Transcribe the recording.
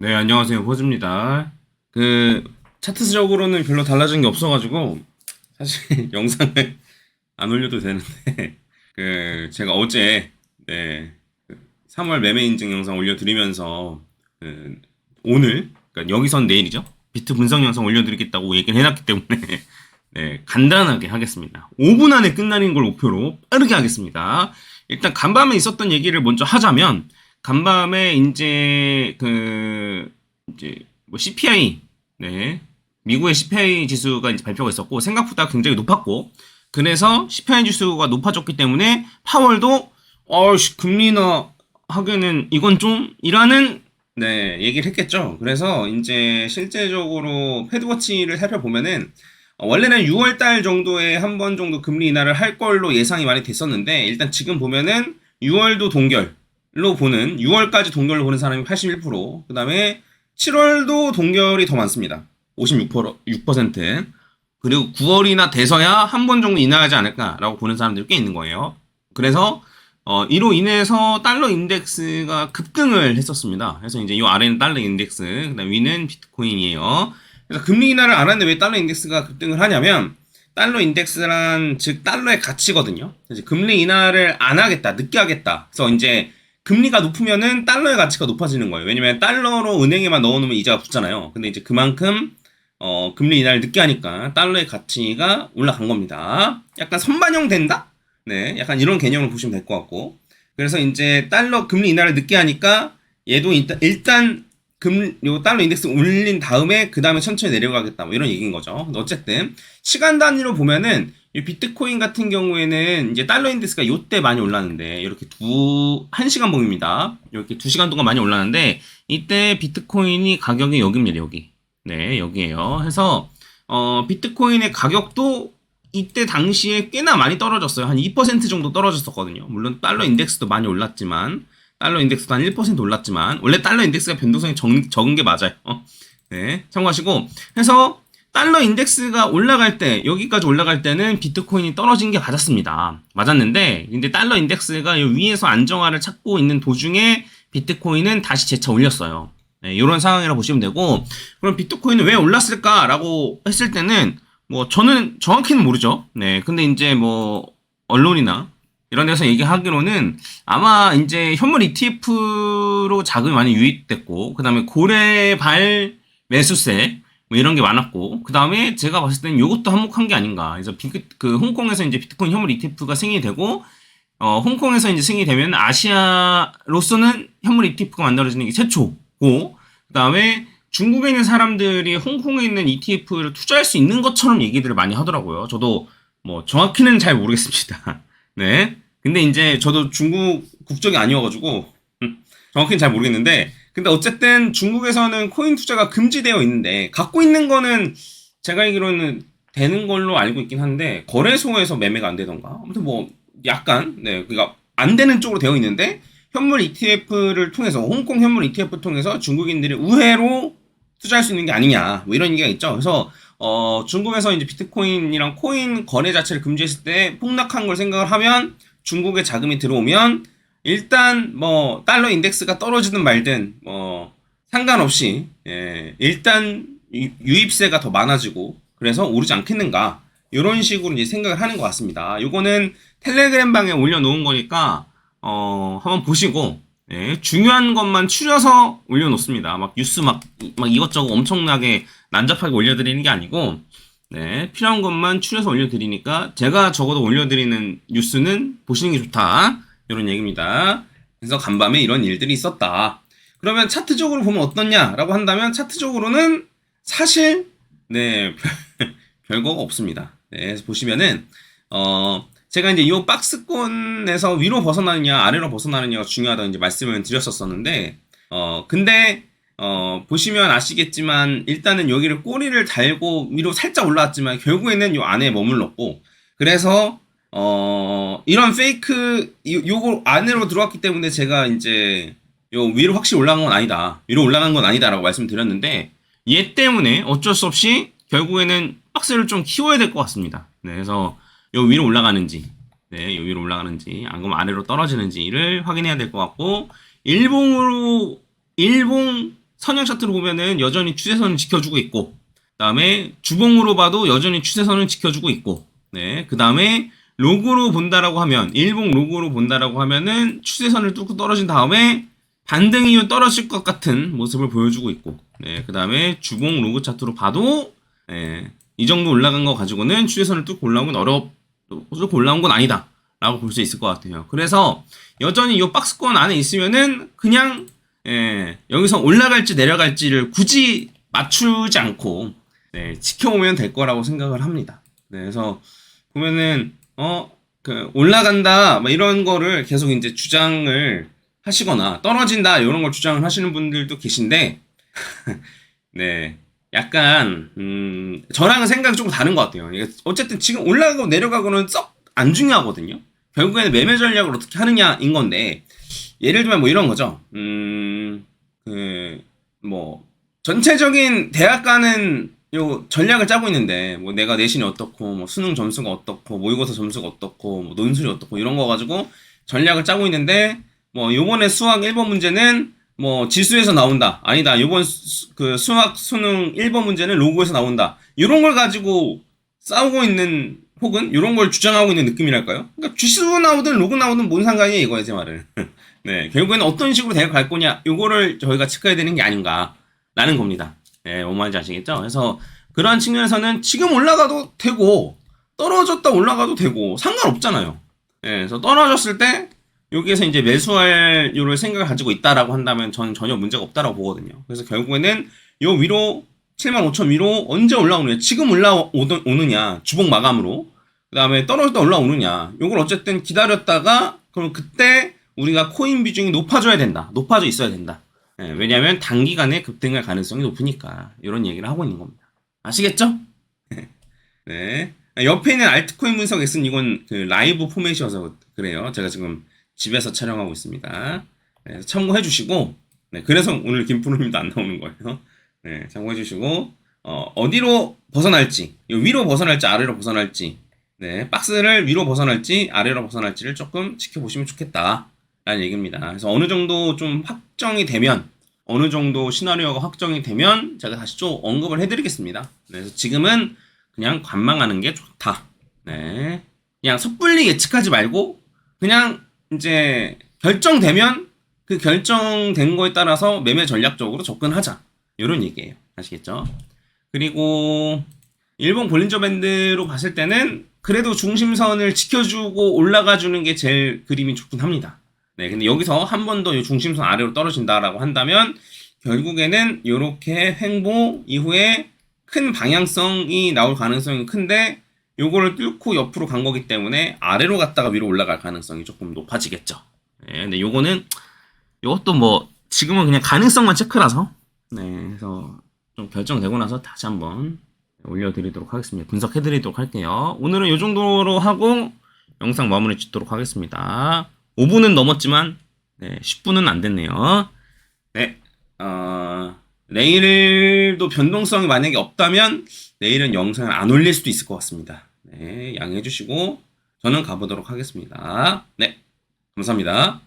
네, 안녕하세요. 호즈입니다. 그, 차트적으로는 별로 달라진 게 없어가지고, 사실 영상을 안 올려도 되는데, 제가 어제, 네, 3월 매매 인증 영상 올려드리면서, 그, 오늘, 그러니까 여기선 내일이죠? 비트 분석 영상 올려드리겠다고 얘기를 해놨기 때문에, 네, 간단하게 하겠습니다. 5분 안에 끝나는 걸 목표로 빠르게 하겠습니다. 일단 간밤에 있었던 얘기를 먼저 하자면, 간밤에 이제 뭐 CPI, 네, 미국의 CPI 지수가 이제 발표가 있었고 생각보다 굉장히 높았고, 그래서 CPI 지수가 높아졌기 때문에 파월도 금리 인하 하기에는 이건 좀 이라는, 네, 얘기를 했겠죠. 그래서 이제 실제적으로 패드워치를 살펴보면은 원래는 6월 달 정도에 한 번 정도 금리 인하를 할 걸로 예상이 많이 됐었는데, 일단 지금 보면은 6월도 동결로 보는, 6월까지 동결로 보는 사람이 81%, 그 다음에 7월도 동결이 더 많습니다. 56%. 그리고 9월이나 돼서야 한 번 정도 인하하지 않을까라고 보는 사람들이 꽤 있는 거예요. 그래서 이로 인해서 달러 인덱스가 급등을 했었습니다. 그래서 이제 이 아래는 달러 인덱스, 그다음 위는 비트코인이에요. 그래서 금리 인하를 안 하는데 왜 달러 인덱스가 급등을 하냐면, 달러 인덱스란 즉 달러의 가치거든요. 그래서 금리 인하를 안 하겠다, 늦게 하겠다. 그래서 이제 금리가 높으면은 달러의 가치가 높아지는 거예요. 왜냐면 달러로 은행에만 넣어놓으면 이자가 붙잖아요. 근데 이제 그만큼 금리 인하를 늦게 하니까 달러의 가치가 올라간 겁니다. 약간 선반영 된다? 네, 약간 이런 개념을 보시면 될 것 같고. 그래서 이제 달러 금리 인하를 늦게 하니까 얘도 일단 요 달러 인덱스 올린 다음에 그 다음에 천천히 내려가겠다, 뭐 이런 얘기인 거죠. 근데 어쨌든 시간 단위로 보면은 이 비트코인 같은 경우에는 이제 달러 인덱스가 요때 많이 올랐는데, 이렇게 1시간 봉입니다. 이렇게 2시간 동안 많이 올랐는데, 이때 비트코인이 가격이 여기입니다, 여기. 네, 여기에요. 해서 비트코인의 가격도 이때 당시에 꽤나 많이 떨어졌어요. 한 2% 정도 떨어졌었거든요. 물론 달러 인덱스도 많이 올랐지만, 달러 인덱스도 한 1% 올랐지만, 원래 달러 인덱스가 변동성이 적은 게 맞아요. 네, 참고하시고. 해서 달러 인덱스가 올라갈 때, 여기까지 올라갈 때는 비트코인이 떨어진 게 맞았습니다. 맞았는데, 근데 달러 인덱스가 위에서 안정화를 찾고 있는 도중에 비트코인은 다시 재차 올렸어요. 네, 이런 상황이라고 보시면 되고, 그럼 비트코인은 왜 올랐을까라고 했을 때는, 뭐, 저는 정확히는 모르죠. 네, 근데 이제 뭐, 언론이나 이런 데서 얘기하기로는 아마 이제 현물 ETF로 자금이 많이 유입됐고, 그 다음에 고래발 매수세, 뭐 이런 게 많았고, 그 다음에 제가 봤을 때는 이것도 한몫한 게 아닌가. 그래서 홍콩에서 이제 비트코인 현물 ETF가 승인이 되고, 홍콩에서 이제 승인이 되면 아시아로서는 현물 ETF가 만들어지는 게 최초고, 그 다음에 중국에 있는 사람들이 홍콩에 있는 ETF를 투자할 수 있는 것처럼 얘기들을 많이 하더라고요. 저도 뭐 정확히는 잘 모르겠습니다. 네. 근데 이제 저도 중국 국적이 아니어가지고 정확히는 잘 모르겠는데, 근데 어쨌든 중국에서는 코인 투자가 금지되어 있는데 갖고 있는 거는 제가 알기로는 되는 걸로 알고 있긴 한데, 거래소에서 매매가 안 되던가 아무튼 뭐 약간, 네, 그러니까 안 되는 쪽으로 되어 있는데, 현물 ETF를 통해서, 홍콩 현물 ETF 통해서 중국인들이 우회로 투자할 수 있는 게 아니냐, 뭐 이런 얘기가 있죠. 그래서 중국에서 이제 비트코인이랑 코인 거래 자체를 금지했을 때 폭락한 걸 생각을 하면, 중국에 자금이 들어오면 일단 뭐 달러 인덱스가 떨어지든 말든 뭐 상관없이, 예, 일단 유입세가 더 많아지고 그래서 오르지 않겠는가, 이런 식으로 이제 생각을 하는 것 같습니다. 요거는 텔레그램 방에 올려놓은 거니까 한번 보시고, 예, 중요한 것만 추려서 올려놓습니다. 막 뉴스 막 이것저것 엄청나게 난잡하게 올려드리는 게 아니고, 네, 필요한 것만 추려서 올려드리니까 제가 적어도 올려드리는 뉴스는 보시는 게 좋다, 이런 얘기입니다. 그래서 간밤에 이런 일들이 있었다. 그러면 차트적으로 보면 어떻냐라고 한다면, 차트적으로는 사실 네, 별거가 없습니다. 네, 그래서 보시면은 제가 이제 이 박스권에서 위로 벗어나느냐 아래로 벗어나느냐가 중요하다고 이제 말씀을 드렸었는데, 근데 보시면 아시겠지만 일단은 여기를 꼬리를 달고 위로 살짝 올라왔지만 결국에는 요 안에 머물렀고, 그래서 이런 페이크 요거 안으로 들어왔기 때문에 제가 이제 요 위로 확실히 올라간 건 아니다, 위로 올라간 건 아니다라고 말씀드렸는데, 얘 때문에 어쩔 수 없이 결국에는 박스를 좀 키워야 될 것 같습니다. 네, 그래서 요 위로 올라가는지, 네, 요 위로 올라가는지, 안 그러면 아래로 떨어지는지를 확인해야 될 것 같고, 일봉 선형 차트로 보면은 여전히 추세선을 지켜주고 있고, 그 다음에 주봉으로 봐도 여전히 추세선을 지켜주고 있고, 네, 그 다음에 로그로 본다라고 하면, 일봉 로그로 본다라고 하면은 추세선을 뚫고 떨어진 다음에 반등 이후 떨어질 것 같은 모습을 보여주고 있고, 네, 그 다음에 주봉 로그 차트로 봐도, 네, 이 정도 올라간 거 가지고는 추세선을 뚫고 올라온 건 뚫고 올라온 건 아니다 라고 볼 수 있을 것 같아요. 그래서 여전히 이 박스권 안에 있으면은 그냥 여기서 올라갈지 내려갈지를 굳이 맞추지 않고 지켜보면 될 거라고 생각을 합니다. 그래서 보면은 올라간다 뭐 이런 거를 계속 이제 주장을 하시거나 떨어진다 이런 걸 주장을 하시는 분들도 계신데 네, 약간 저랑은 생각이 조금 다른 것 같아요. 어쨌든 지금 올라가고 내려가고는 썩 안 중요하거든요. 결국에는 매매 전략을 어떻게 하느냐인 건데, 예를 들면 뭐 이런 거죠. 뭐 전체적인 대학가는 요 전략을 짜고 있는데, 뭐 내가 내신이 어떻고, 뭐 수능 점수가 어떻고, 모의고사 점수가 어떻고, 뭐 논술이 어떻고 이런 거 가지고 전략을 짜고 있는데, 뭐 요번에 수학 1번 문제는 뭐 지수에서 나온다. 아니다. 요번 그 수학 수능 1번 문제는 로그에서 나온다. 이런 걸 가지고 싸우고 있는, 혹은 이런 걸 주장하고 있는 느낌이랄까요? 그러니까 지수 나오든 로그 나오든 뭔 상관이에요, 이거예요, 제 말은. 네, 결국에는 어떤 식으로 대학 갈 거냐, 요거를 저희가 체크해야 되는 게 아닌가라는 겁니다. 네, 뭔 말인지 아시겠죠? 그래서 그러한 측면에서는 지금 올라가도 되고 떨어졌다 올라가도 되고 상관없잖아요. 네, 그래서 떨어졌을 때 여기에서 이제 매수할 요를 생각을 가지고 있다라고 한다면 저는 전혀 문제가 없다라고 보거든요. 그래서 결국에는 요 위로 75,000 위로 언제 올라오느냐, 지금 올라오느냐 주봉 마감으로, 그 다음에 떨어졌다 올라오느냐, 요걸 어쨌든 기다렸다가 그럼 그때 우리가 코인 비중이 높아져야 된다, 높아져 있어야 된다. 네, 왜냐하면 단기간에 급등할 가능성이 높으니까 이런 얘기를 하고 있는 겁니다. 아시겠죠? 네. 옆에 있는 알트코인 분석 X는 이건 그 라이브 포맷이어서 그래요. 제가 지금 집에서 촬영하고 있습니다. 네, 참고해 주시고, 네, 그래서 오늘 김프로님도 안 나오는 거예요. 네, 참고해 주시고, 어디로 벗어날지, 위로 벗어날지 아래로 벗어날지, 네, 박스를 위로 벗어날지 아래로 벗어날지를 조금 지켜보시면 좋겠다 라는 얘기입니다. 그래서 어느 정도 좀 확정이 되면, 어느 정도 시나리오가 확정이 되면 제가 다시 좀 언급을 해드리겠습니다. 네, 그래서 지금은 그냥 관망하는 게 좋다. 네, 그냥 섣불리 예측하지 말고 그냥 이제 결정되면 그 결정된 거에 따라서 매매 전략적으로 접근하자, 이런 얘기예요. 아시겠죠? 그리고 일본 볼린저 밴드로 봤을 때는 그래도 중심선을 지켜주고 올라가 주는 게 제일 그림이 좋긴 합니다. 네, 근데 여기서 한 번 더 중심선 아래로 떨어진다라고 한다면 결국에는 이렇게 횡보 이후에 큰 방향성이 나올 가능성이 큰데, 요거를 뚫고 옆으로 간 거기 때문에 아래로 갔다가 위로 올라갈 가능성이 조금 높아지겠죠. 네, 근데 요것도 뭐 지금은 그냥 가능성만 체크라서, 네, 그래서 좀 결정되고 나서 다시 한번 올려드리도록 하겠습니다. 분석해드리도록 할게요. 오늘은 요 정도로 하고 영상 마무리 짓도록 하겠습니다. 5분은 넘었지만 10분은 안 됐네요. 네, 내일도 변동성이 만약에 없다면 내일은 영상을 안 올릴 수도 있을 것 같습니다. 네, 양해해 주시고 저는 가보도록 하겠습니다. 네, 감사합니다.